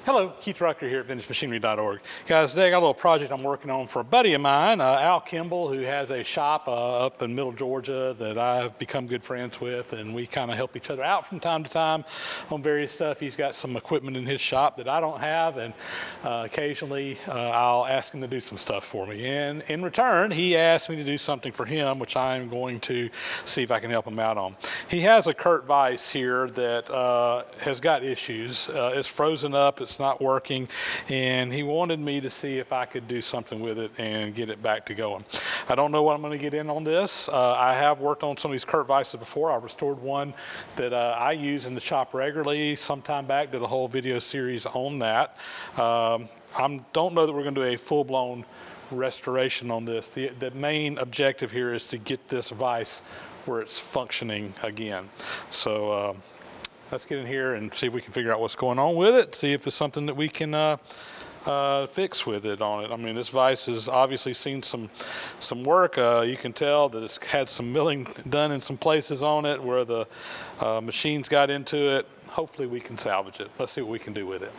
Hello, Keith Rucker here at VintageMachinery.org. Guys, today I got a little project I'm working on for a buddy of mine, Al Kimball, who has a shop up in Middle Georgia that I've become good friends with, and we kind of help each other out from time to time on various stuff. He's got some equipment in his shop that I don't have, and occasionally I'll ask him to do some stuff for me. And in return, he asked me to do something for him, which I'm going to see if I can help him out on. He has a Kurt Vise here that has got issues. It's frozen up. It's not working, and he wanted me to see if I could do something with it and get it back to going. I don't know what I'm going to get in on this. I have worked on some of these Kurt Vises before. I restored one that I use in the shop regularly some time back, did a whole video series on that. I don't know that we're going to do a full-blown restoration on this. The main objective here is to get this vise where it's functioning again. So let's get in here and see if we can figure out what's going on with it, see if it's something that we can fix with it on it. I mean, this vise has obviously seen some work. You can tell that it's had some milling done in some places on it where the machines got into it. Hopefully we can salvage it. Let's see what we can do with it.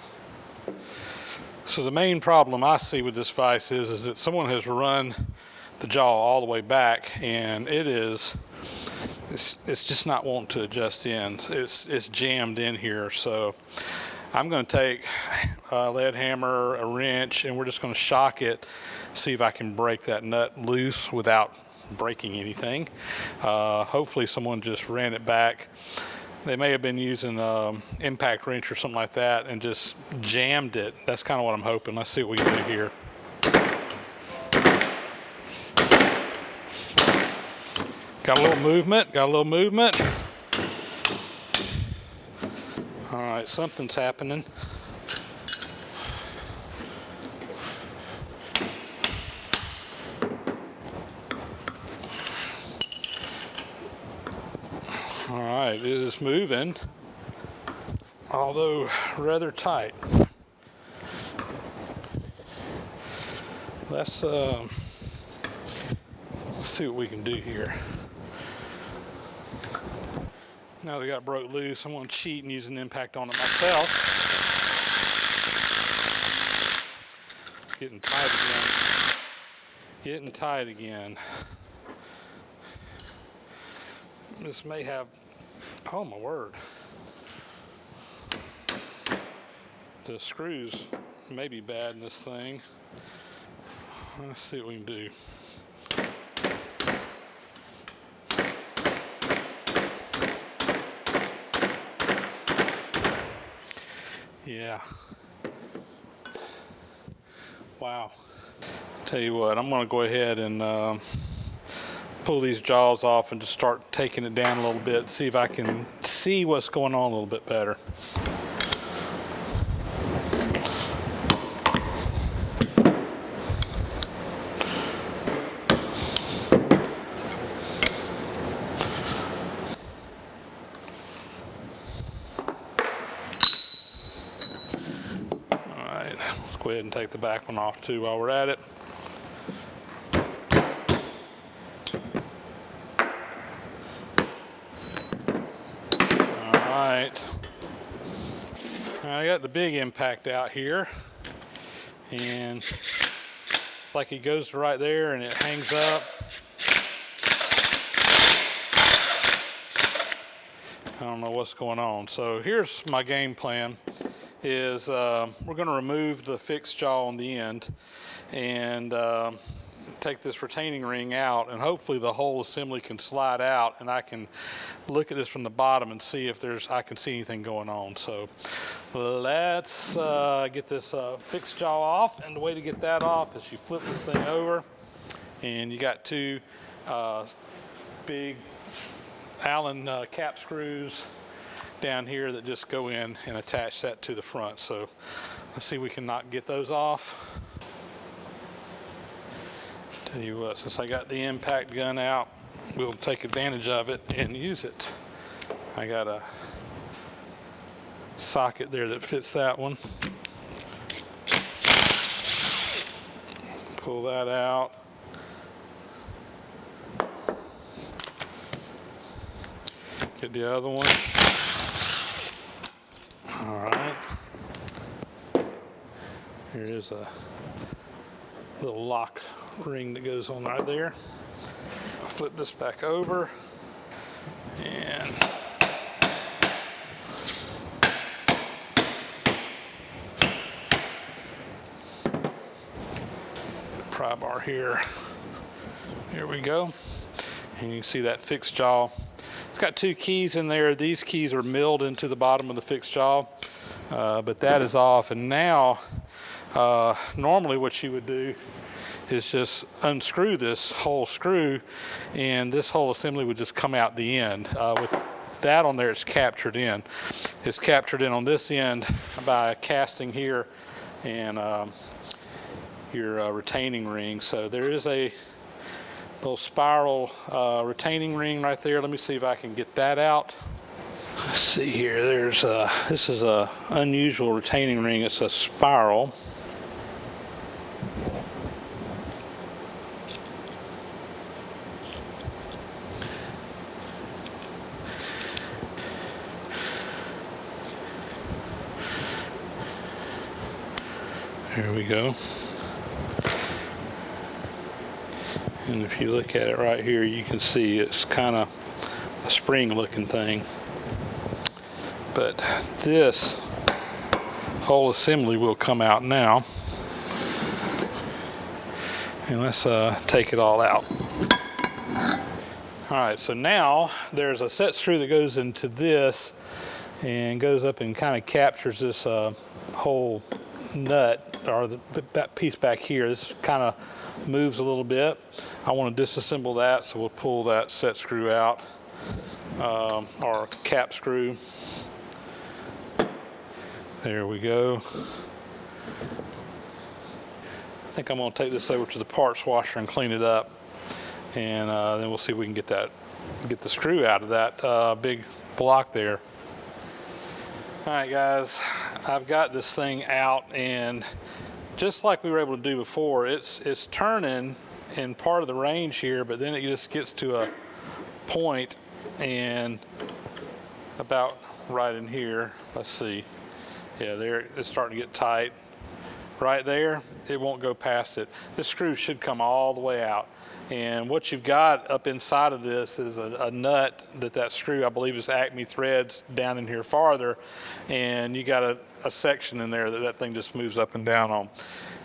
So the main problem I see with this vise is that someone has run the jaw all the way back, and it's just not wanting to adjust in. It's jammed in here. So I'm going to take a lead hammer, a wrench, and we're just going to shock it, see if I can break that nut loose without breaking anything. Hopefully someone just ran it back. They may have been using impact wrench or something like that and just jammed it. That's kind of what I'm hoping. Let's see what we can do here. Got a little movement. All right, something's happening. All right, it is moving, although rather tight. Let's see what we can do here. Now that I got it broke loose, I'm going to cheat and use an impact on it myself. Getting tight again. This may have, oh my word. The screws may be bad in this thing. Let's see what we can do. Yeah. Wow. Tell you what, I'm going to go ahead and pull these jaws off and just start taking it down a little bit, see if I can see what's going on a little bit better. Go ahead and take the back one off too while we're at it. All right. I got the big impact out here, and it's like it goes right there and it hangs up. I don't know what's going on. So here's my game plan. Is we're going to remove the fixed jaw on the end and take this retaining ring out, and hopefully the whole assembly can slide out and I can look at this from the bottom and see if I can see anything going on. So let's get this fixed jaw off, and the way to get that off is you flip this thing over, and you got two big Allen cap screws down here that just go in and attach that to the front. So let's see if we can not get those off. Tell you what, since I got the impact gun out, we'll take advantage of it and use it. I got a socket there that fits that one. Pull that out. Get the other one. All right. Here is a little lock ring that goes on right there. I'll flip this back over and pry bar here. Here we go. And you can see that fixed jaw. It's got two keys in there. These keys are milled into the bottom of the fixed jaw, but that is off. And now, normally what you would do is just unscrew this whole screw, and this whole assembly would just come out the end. With that on there, it's captured in. It's captured in on this end by casting here and your retaining ring. So there is a little spiral retaining ring right there. Let me see if I can get that out. Let's see here. There's this is a unusual retaining ring. It's a spiral. There we go. And if you look at it right here, you can see it's kind of a spring looking thing. But this whole assembly will come out now. And let's take it all out. All right, so now there's a set screw that goes into this and goes up and kind of captures this whole nut, or that piece back here. This kind of moves a little bit. I want to disassemble that, so we'll pull that set screw out, or cap screw. There we go. I think I'm going to take this over to the parts washer and clean it up, and then we'll see if we can get the screw out of that big block there. All right, guys, I've got this thing out, and just like we were able to do before, it's turning in part of the range here, but then it just gets to a point, and about right in here, let's see, yeah, there it's starting to get tight. Right there, it won't go past it. This screw should come all the way out. And what you've got up inside of this is a nut that screw, I believe, is Acme threads down in here farther. And you got a section in there that thing just moves up and down on.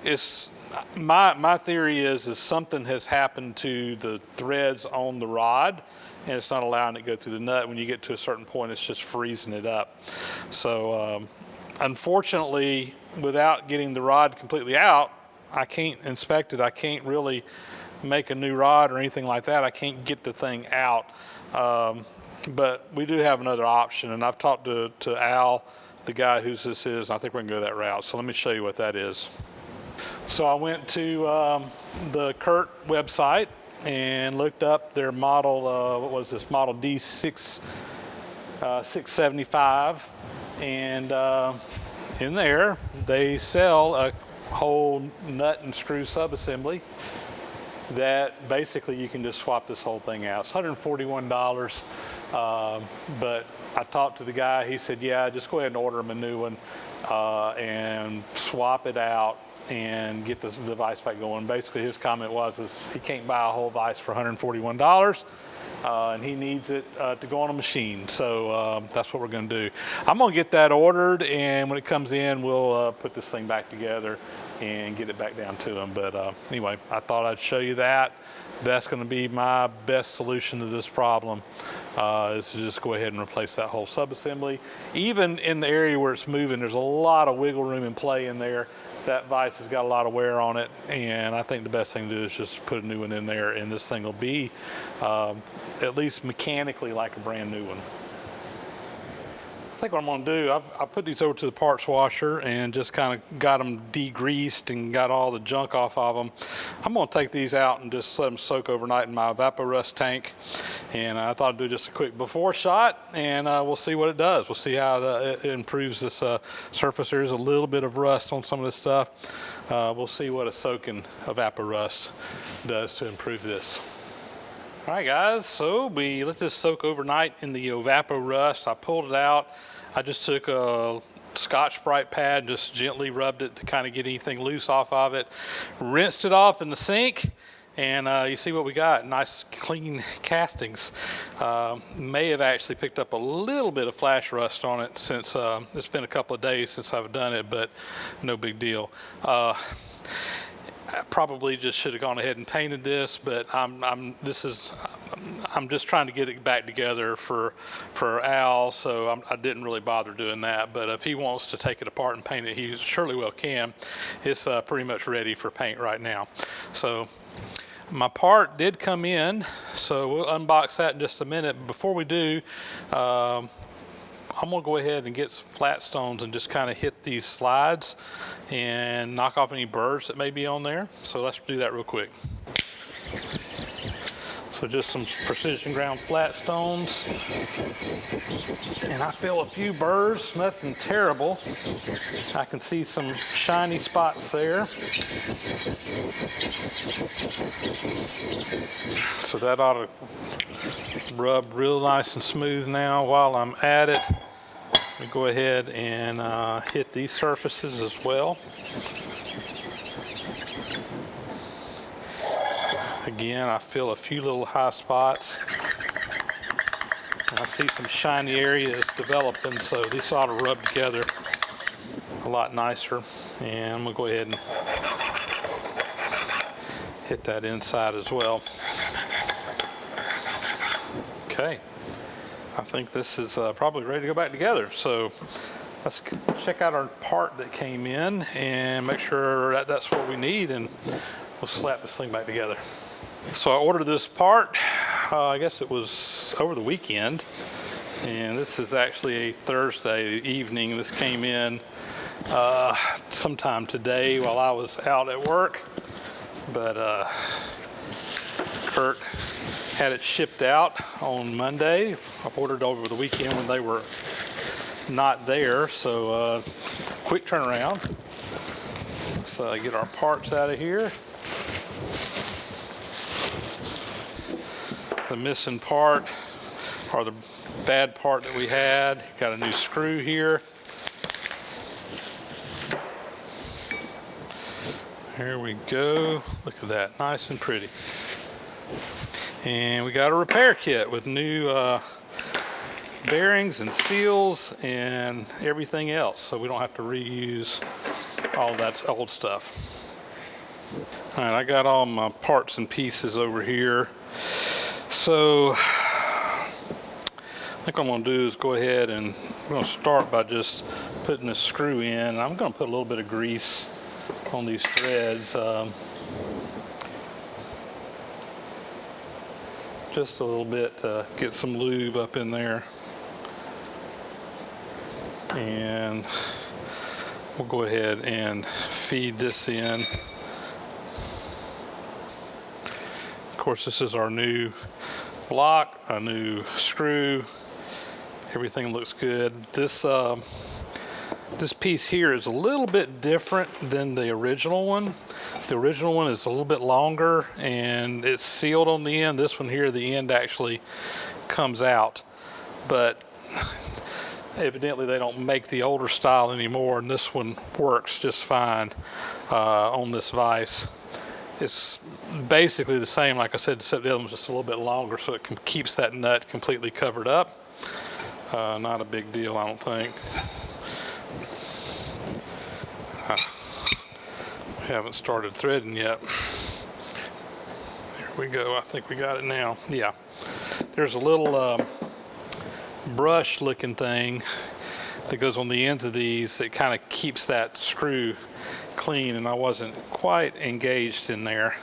It's my theory is something has happened to the threads on the rod, and it's not allowing it to go through the nut. When you get to a certain point, it's just freezing it up. So unfortunately, without getting the rod completely out, I can't inspect it. I can't really make a new rod or anything like that. I can't get the thing out. But we do have another option, and I've talked to Al, the guy whose this is, and I think we're going to go that route. So let me show you what that is. So I went to the Curt website and looked up their model, what was this, model D6 675, and in there they sell a whole nut and screw subassembly that basically you can just swap this whole thing out. It's $141, but I talked to the guy. He said, yeah, just go ahead and order him a new one and swap it out and get the Vise back going. Basically his comment was he can't buy a whole Vise for $141. And he needs it to go on a machine. So that's what we're going to do. I'm going to get that ordered, and when it comes in, we'll put this thing back together and get it back down to him. But anyway, I thought I'd show you that. That's going to be my best solution to this problem, is to just go ahead and replace that whole subassembly. Even in the area where it's moving, there's a lot of wiggle room and play in there. That Vise has got a lot of wear on it, and I think the best thing to do is just put a new one in there, and this thing will be at least mechanically like a brand new one. I think what I'm going to do, I put these over to the parts washer and just kind of got them degreased and got all the junk off of them. I'm going to take these out and just let them soak overnight in my Evaporust tank. And I thought I'd do just a quick before shot, and we'll see what it does. We'll see how it improves this surface. There's a little bit of rust on some of this stuff. We'll see what a soaking Evaporust does to improve this. All right, guys, so we let this soak overnight in the Evaporust. I pulled it out. I just took a Scotch-Brite pad, just gently rubbed it to kind of get anything loose off of it. Rinsed it off in the sink, and you see what we got, nice clean castings. May have actually picked up a little bit of flash rust on it since it's been a couple of days since I've done it, but no big deal. I probably just should have gone ahead and painted this, but I'm just trying to get it back together for Al, so I didn't really bother doing that. But if he wants to take it apart and paint it, he surely well can. It's pretty much ready for paint right now. So my part did come in, so we'll unbox that in just a minute. Before we do, I'm gonna go ahead and get some flat stones and just kind of hit these slides and knock off any burrs that may be on there. So let's do that real quick. So just some precision ground flat stones. And I feel a few burrs, nothing terrible. I can see some shiny spots there. So that ought to rub real nice and smooth now. While I'm at it, we go ahead and hit these surfaces as well. Again, I feel a few little high spots. And I see some shiny areas developing, so these ought to rub together a lot nicer. And I'm gonna go ahead and hit that inside as well. Okay. I think this is probably ready to go back together. So let's check out our part that came in and make sure that that's what we need, and we'll slap this thing back together. So I ordered this part, I guess it was over the weekend, and this is actually a Thursday evening. This came in sometime today while I was out at work, but Kurt had it shipped out on Monday. I ordered over the weekend when they were not there, so quick turnaround. So I get our parts out of here. The missing part, or the bad part that we had, got a new screw here. Here we go. Look at that, nice and pretty. And we got a repair kit with new bearings and seals and everything else, so we don't have to reuse all that old stuff. All right, I got all my parts and pieces over here. So I think what I'm going to do is go ahead and I'm going to start by just putting this screw in. I'm going to put a little bit of grease on these threads. Just a little bit to get some lube up in there. And we'll go ahead and feed this in. Of course, this is our new block, a new screw. Everything looks good. This piece here is a little bit different than the original one. The original one is a little bit longer and it's sealed on the end. This one here, the end actually comes out, but evidently they don't make the older style anymore, and this one works just fine on this vise. It's basically the same, like I said, except the other one's just a little bit longer, so it keeps that nut completely covered up. Not a big deal, I don't think. We haven't started threading yet. There we go. I think we got it now. Yeah. There's a little brush looking thing that goes on the ends of these that kind of keeps that screw clean, and I wasn't quite engaged in there,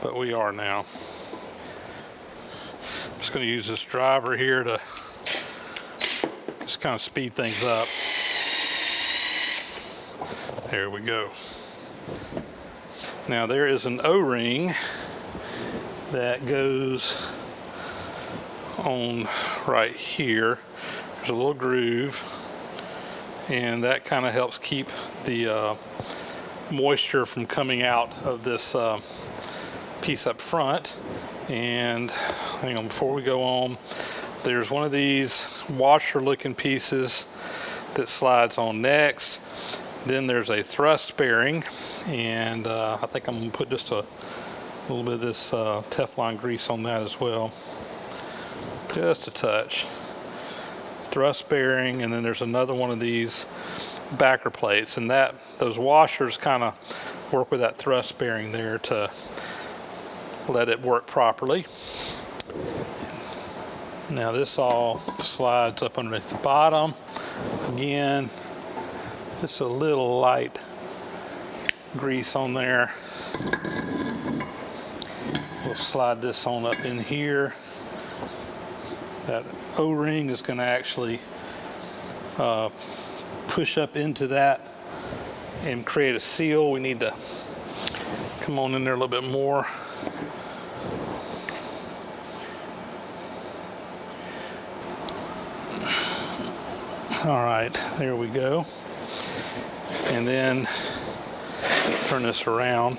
but we are now. I'm just going to use this driver here to just kind of speed things up. There we go. Now there is an O-ring that goes on right here. There's a little groove, and that kind of helps keep the moisture from coming out of this piece up front. And hang on, before we go on, there's one of these washer looking pieces that slides on next. Then there's a thrust bearing, and I think I'm going to put just a little bit of this Teflon grease on that as well. Just a touch. Thrust bearing, and then there's another one of these backer plates, and those washers kind of work with that thrust bearing there to let it work properly. Now this all slides up underneath the bottom. Again, just a little light grease on there. We'll slide this on up in here. That O-ring is going to actually push up into that and create a seal. We need to come on in there a little bit more. All right, there we go. And then turn this around.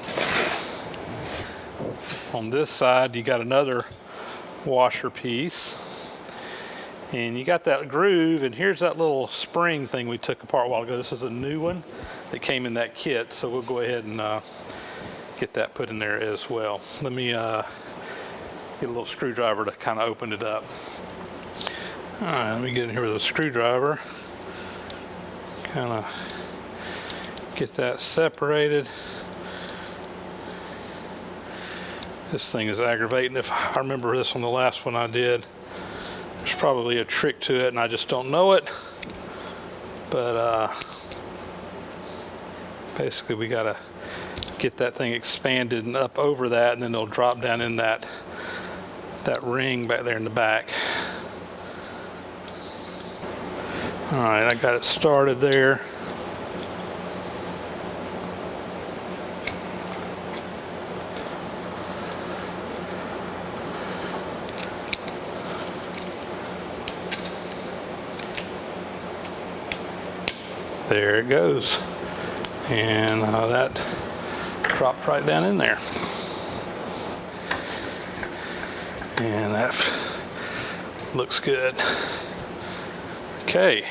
On this side, you got another washer piece. And you got that groove, and here's that little spring thing we took apart a while ago. This is a new one that came in that kit, so we'll go ahead and get that put in there as well. Let me get a little screwdriver to kind of open it up. All right, let me get in here with a screwdriver. Kind of get that separated. This thing is aggravating. If I remember this on the last one I did, there's probably a trick to it and I just don't know it. But basically we got to get that thing expanded and up over that, and then it'll drop down in that ring back there in the back. All right, I got it started there. There it goes. And that dropped right down in there. And that looks good. Okay.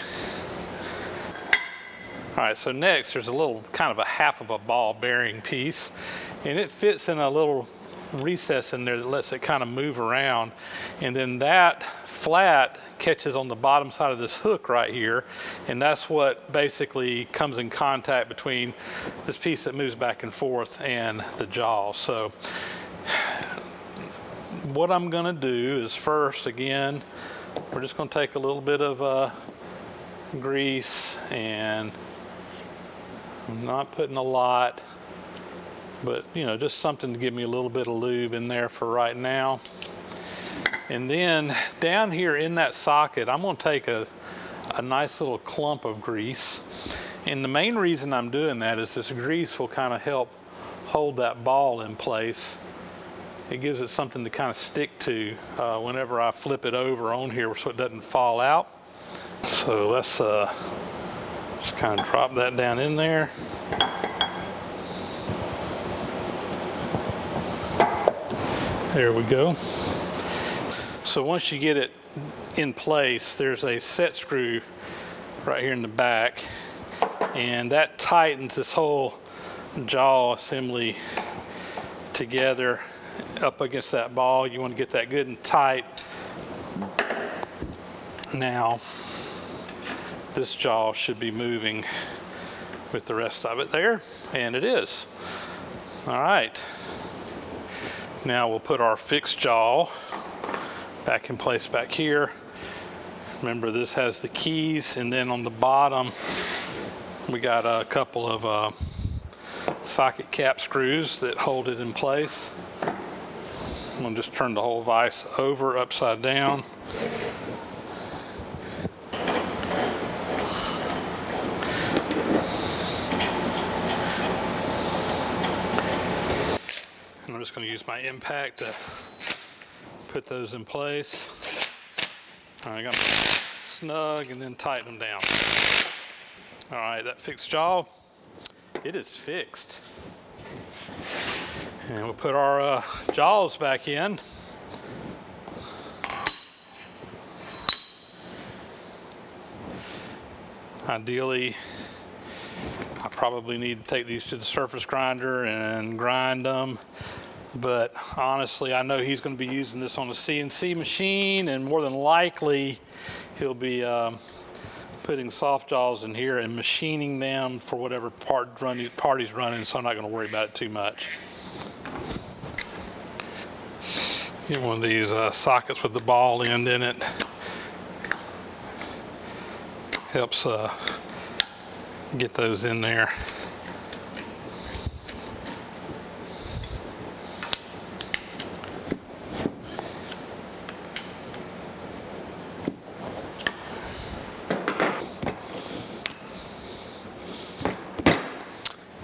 All right, so next there's a little kind of a half of a ball bearing piece, and it fits in a little recess in there that lets it kind of move around, and then that flat catches on the bottom side of this hook right here, and that's what basically comes in contact between this piece that moves back and forth and the jaw. So what I'm going to do is first, again, we're just going to take a little bit of grease, and I'm not putting a lot, but just something to give me a little bit of lube in there for right now. And then down here in that socket, I'm going to take a nice little clump of grease. And the main reason I'm doing that is this grease will kind of help hold that ball in place. It gives it something to kind of stick to whenever I flip it over on here so it doesn't fall out. So let's just kind of drop that down in there. There we go. So once you get it in place, there's a set screw right here in the back, and that tightens this whole jaw assembly together up against that ball. You want to get that good and tight. Now this jaw should be moving with the rest of it there, and it is. All right, now we'll put our fixed jaw back in place back here. Remember, this has the keys, and then on the bottom we got a couple of socket cap screws that hold it in place. I'm going to just turn the whole vise over upside down. And I'm just going to use my impact to put those in place. All right, I got them snug and then tighten them down. All right, that fixed jaw, it is fixed. And we'll put our jaws back in. Ideally, I probably need to take these to the surface grinder and grind them. But honestly, I know he's going to be using this on a CNC machine, and more than likely he'll be putting soft jaws in here and machining them for whatever part he's running, so I'm not going to worry about it too much. Get one of these sockets with the ball end in it. Helps get those in there.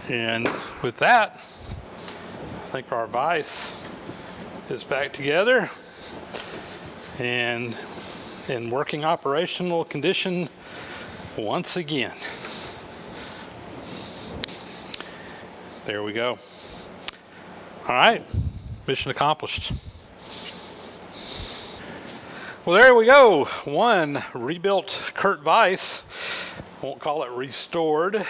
And with that, I think our vise is back together and in working operational condition once again. There we go. All right, mission accomplished. Well, there we go. One rebuilt Kurt Vise. Won't call it restored.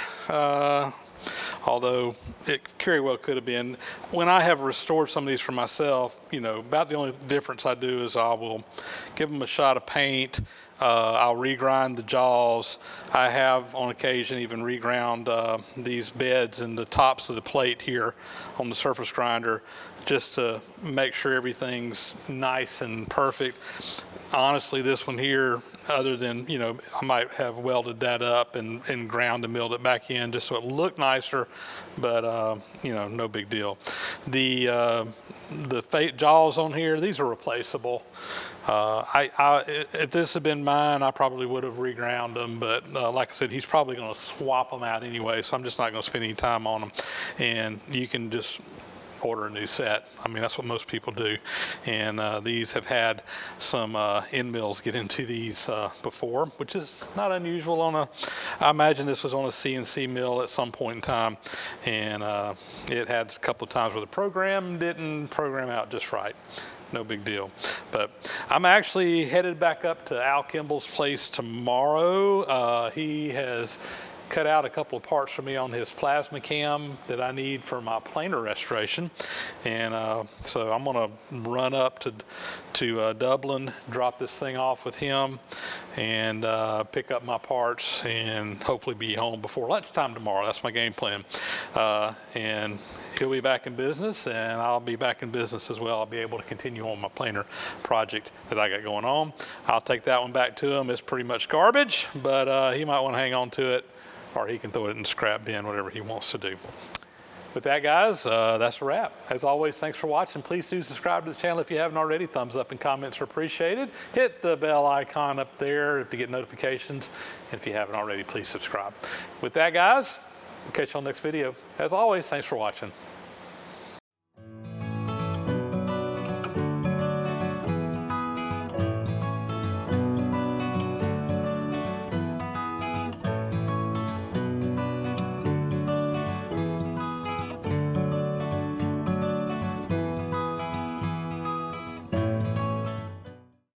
Although it very well could have been. When I have restored some of these for myself, you know, about the only difference I do is I will give them a shot of paint. I'll regrind the jaws. I have on occasion even reground these beds and the tops of the plate here on the surface grinder just to make sure everything's nice and perfect. Honestly, this one here, other than, you know, I might have welded that up and ground and milled it back in just so it looked nicer, but you know, no big deal. The jaws on here, these are replaceable. If this had been mine, I probably would have reground them, but like I said, he's probably going to swap them out anyway, so I'm just not going to spend any time on them. And you can just order a new set. I mean, that's what most people do. And these have had some end mills get into these before, which is not unusual on a, I imagine this was on a CNC mill at some point in time. And it had a couple of times where the program didn't program out just right. No big deal. But I'm actually headed back up to Al Kimball's place tomorrow. He has cut out a couple of parts for me on his plasma cam that I need for my planer restoration, and so I'm going to run up to Dublin, drop this thing off with him, and pick up my parts, and hopefully be home before lunchtime tomorrow. That's my game plan, and he'll be back in business, and I'll be back in business as well. I'll be able to continue on my planer project that I got going on. I'll take that one back to him. It's pretty much garbage, but he might want to hang on to it, or he can throw it in the scrap bin, whatever he wants to do. With that, guys, that's a wrap. As always, thanks for watching. Please do subscribe to the channel if you haven't already. Thumbs up and comments are appreciated. Hit the bell icon up there to get notifications. And if you haven't already, please subscribe. With that, guys, we'll catch you on the next video. As always, thanks for watching.